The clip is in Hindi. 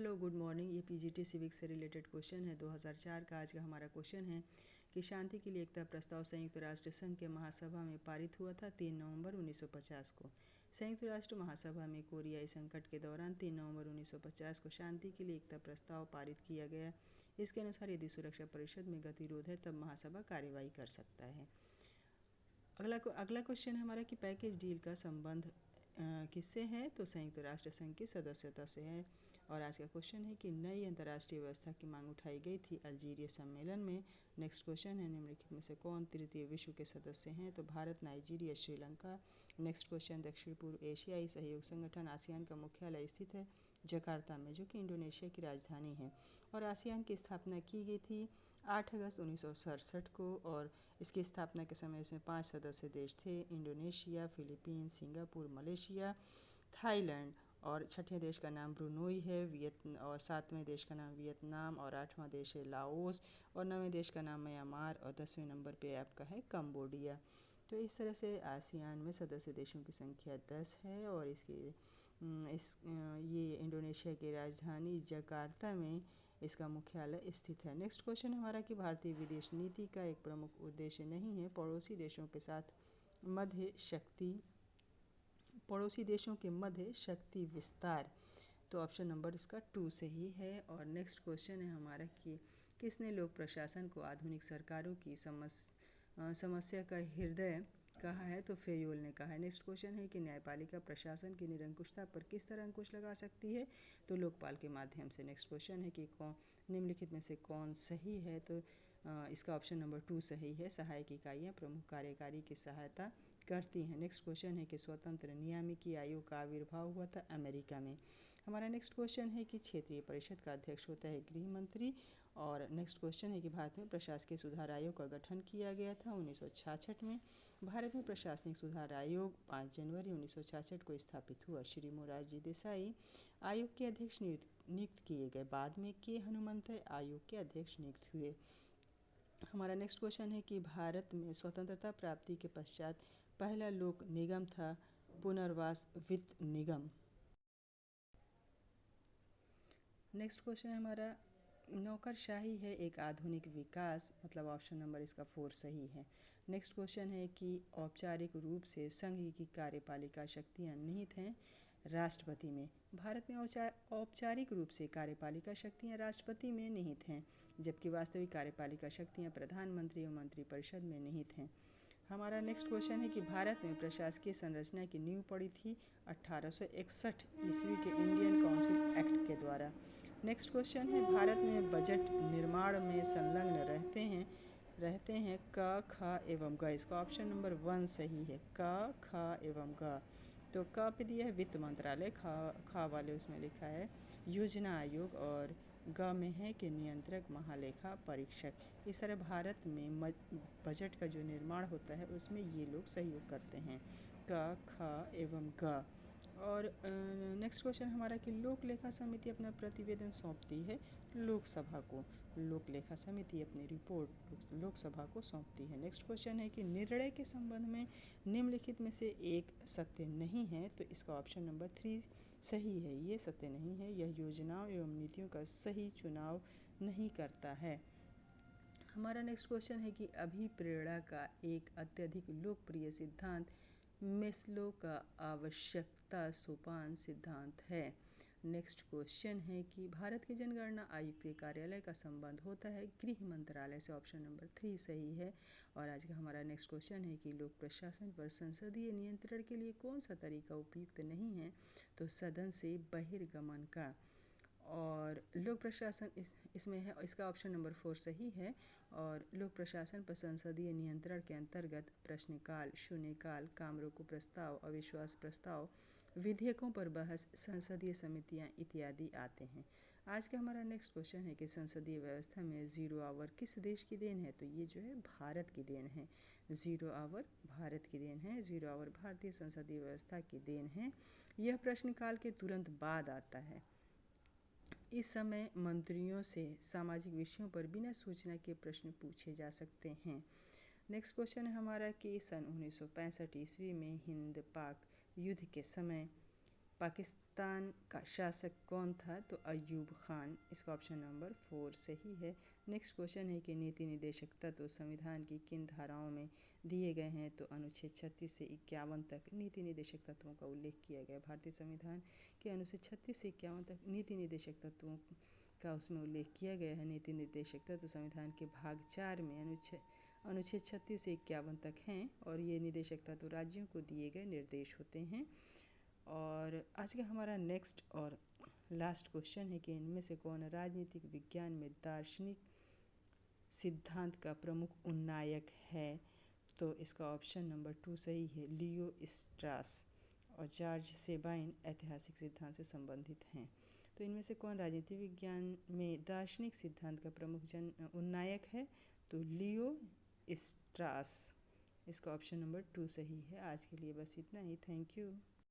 Hello good morning. ये पीजीटी सिविक्स से रिलेटेड क्वेश्चन है 2004 का। आज का हमारा क्वेश्चन है कि शांति के लिए एकता प्रस्ताव संयुक्त राष्ट्र संघ के महासभा में पारित हुआ था 3 नवंबर 1950 को। संयुक्त राष्ट्र महासभा में कोरियाई संकट के दौरान 3 नवंबर 1950 को शांति के लिए एकता प्रस्ताव पारित किया गया। इसके अनुसार यदि सुरक्षा परिषद में गतिरोध है तब महासभा कार्यवाही कर सकता है। अगला क्वेश्चन है हमारा कि पैकेज डील का संबंध किससे है, तो संयुक्त राष्ट्र संघ की सदस्यता से है। और आज का क्वेश्चन है कि नई अंतर्राष्ट्रीय व्यवस्था की मांग उठाई गई थी अल्जीरिया सम्मेलन में। नेक्स्ट क्वेश्चन है निम्नलिखित में से कौन तृतीय विश्व के सदस्य हैं, तो Bharat, Nigeria, Sri Lanka. Next question दक्षिण पूर्व एशियाई सहयोग संगठन आसियान का मुख्यालय स्थित है जकार्ता में, जो कि इंडोनेशिया की राजधानी है। और आसियान की स्थापना की गई थी 8 अगस्त 1967 को और इसकी स्थापना के समय इसमें 5 सदस्य देश थे: Indonesia, Philippines, Singapore, Malaysia, Thailand. और छठे देश का नाम ब्रुनोई है, और 7वें देश का नाम वियतनाम, और 8वां देश है लाओस, और 9वें देश का नाम म्यांमार, और 10वें नंबर पे आपका है कंबोडिया। तो इस तरह से आसियान में सदस्य देशों की संख्या 10 है और ये इंडोनेशिया की राजधानी जकार्ता में इसका मुख्यालय स्थित है। नेक्स्ट क्वेश्चन हमारा कि भारतीय विदेश नीति का एक प्रमुख उद्देश्य नहीं है पड़ोसी देशों के मध्य शक्ति विस्तार, तो ऑप्शन नंबर इसका 2 सही है। और नेक्स्ट क्वेश्चन है हमारा कि किसने लोक प्रशासन को आधुनिक सरकारों की समस्या का हृदय कहा है, तो फेयोल ने कहा है। नेक्स्ट क्वेश्चन है कि न्यायपालिका प्रशासन की निरंकुशता पर किस तरह अंकुश लगा सकती है, तो लोकपाल के माध्यम से। नेक्स्ट क्वेश्चन है कि निम्नलिखित में से कौन सही है, तो इसका ऑप्शन नंबर 2 सही है। सहायक इकाइयाँ प्रमुख कार्यकारी की सहायता करती हैं। नेक्स्ट क्वेश्चन है कि स्वतंत्र नियामकी आयोग का आविर्भाव हुआ था अमेरिका में। हमारा नेक्स्ट क्वेश्चन है कि क्षेत्रीय परिषद का अध्यक्ष होता है गृह मंत्री। और नेक्स्ट क्वेश्चन है कि भारत में प्रशासनिक सुधार आयोग का गठन किया गया था 1966 में। भारत में प्रशासनिक सुधार आयोग 5 जनवरी 1966 को स्थापित हुआ। श्री मोरारजी देसाई आयोग के अध्यक्ष नियुक्त किए गए। बाद में के हनुमंतय आयोग के अध्यक्ष नियुक्त हुए। हमारा नेक्स्ट क्वेश्चन है कि भारत में स्वतंत्रता प्राप्ति के पश्चात पहला लोक निगम था पुनर्वास वित्त निगम। नेक्स्ट क्वेश्चन है हमारा नौकरशाही है एक आधुनिक विकास, मतलब ऑप्शन नंबर इसका 4 सही है। नेक्स्ट क्वेश्चन है कि औपचारिक रूप से संघ की कार्यपालिका शक्तियां निहित हैं राष्ट्रपति में। भारत में औपचारिक रूप से कार्यपालिका शक्तियां राष्ट्रपति में निहित हैं, जबकि वास्तविक कार्यपालिका शक्तियां प्रधानमंत्री और मंत्रिपरिषद में निहित हैं। हमारा नेक्स्ट क्वेश्चन है कि भारत में प्रशासकीय संरचना की नींव पड़ी थी 1861 ईस्वी के इंडियन काउंसिल एक्ट के द्वारा। नेक्स्ट क्वेश्चन है भारत में बजट निर्माण में संलग्न रहते हैं क, ख एवं ग। इसका ऑप्शन नंबर 1 सही है, क, ख एवं ग। तो क पे दिया है वित्त मंत्रालय, ख वाले उसमें लिखा है योजना आयोग, और ग में है कि नियंत्रक महालेखा परीक्षक। इस तरह भारत में बजट का जो निर्माण होता है उसमें ये लोग सहयोग करते हैं, क, ख एवं ग। और नेक्स्ट क्वेश्चन हमारा कि लोक लेखा समिति अपना प्रतिवेदन सौंपती है लोकसभा को। लोक लेखा समिति अपनी रिपोर्ट लोकसभा को सौंपती है। नेक्स्ट क्वेश्चन है कि निर्णय के संबंध में निम्नलिखित में से एक सत्य नहीं है, तो इसका ऑप्शन नंबर 3 सही है। ये सत्य नहीं है, यह योजनाओं एवं नीतियों का सही चुनाव नहीं करता है। हमारा नेक्स्ट क्वेश्चन है कि अभिप्रेरणा का एक अत्यधिक लोकप्रिय सिद्धांत मेस्लो का आवश्यकता सोपान सिद्धांत है। नेक्स्ट क्वेश्चन है कि भारत के जनगणना आयुक्त के कार्यालय का संबंध होता है गृह मंत्रालय से। ऑप्शन नंबर 3 सही है। और आज का हमारा नेक्स्ट क्वेश्चन है कि लोक प्रशासन पर संसदीय नियंत्रण के लिए कौन सा तरीका उपयुक्त नहीं है, तो सदन से बहिर्गमन का। और लोक प्रशासन इसमें है, इसका ऑप्शन नंबर 4 सही है। और लोक प्रशासन पर संसदीय नियंत्रण के अंतर्गत प्रश्नकाल, शून्यकाल, काम रोको प्रस्ताव, अविश्वास प्रस्ताव, विधेयकों पर बहस, संसदीय समितियां इत्यादि आते हैं। आज का हमारा नेक्स्ट क्वेश्चन है कि संसदीय व्यवस्था में 0 आवर किस देश की देन है, तो ये जो है भारत की देन है। 0 आवर भारत की देन है, 0 आवर भारतीय संसदीय व्यवस्था की देन है। यह प्रश्नकाल के तुरंत बाद आता है। इस समय मंत्रियों से सामाजिक विषयों पर बिना सूचना के प्रश्न पूछे जा सकते हैं। नेक्स्ट क्वेश्चन है हमारा कि सन 1965 ईस्वी में हिंद पाक युद्ध के समय पाकिस्तान का शासक कौन था? तो अयूब खान। इसका ऑप्शन नंबर 4 सही है। नेक्स्ट क्वेश्चन है कि नीति निर्देशक तत्व संविधान की किन धाराओं में दिए गए हैं? तो अनुच्छेद 36 से 51 तक नीति निर्देशक तत्वों का उल्लेख किया गया है। भारतीय संविधान के अनुच्छेद 36 से 51 तक नीति निर्देशक तत्वों का उसमें उल्लेख किया गया है। नीति निर्देशक तत्व संविधान के भाग 4 में अनुच्छेद 36 से 51 तक हैं और ये निर्देशक तत्व राज्यों को दिए गए निर्देश होते हैं। और आज का हमारा नेक्स्ट और लास्ट क्वेश्चन है कि इनमें से कौन राजनीतिक विज्ञान में दार्शनिक सिद्धांत का प्रमुख उन्नायक है? तो इसका ऑप्शन नंबर 2 सही है, लियो स्ट्रास। और जॉर्ज सेबाइन ऐतिहासिक सिद्धांत से संबंधित हैं। तो इनमें से कौन राजनीतिक विज्ञान में दार्शनिक सिद्धांत का प्रमुख उन्नायक है? तो लियो स्ट्रास। इसका ऑप्शन नंबर 2 सही है। आज के लिए बस इतना ही। Thank you.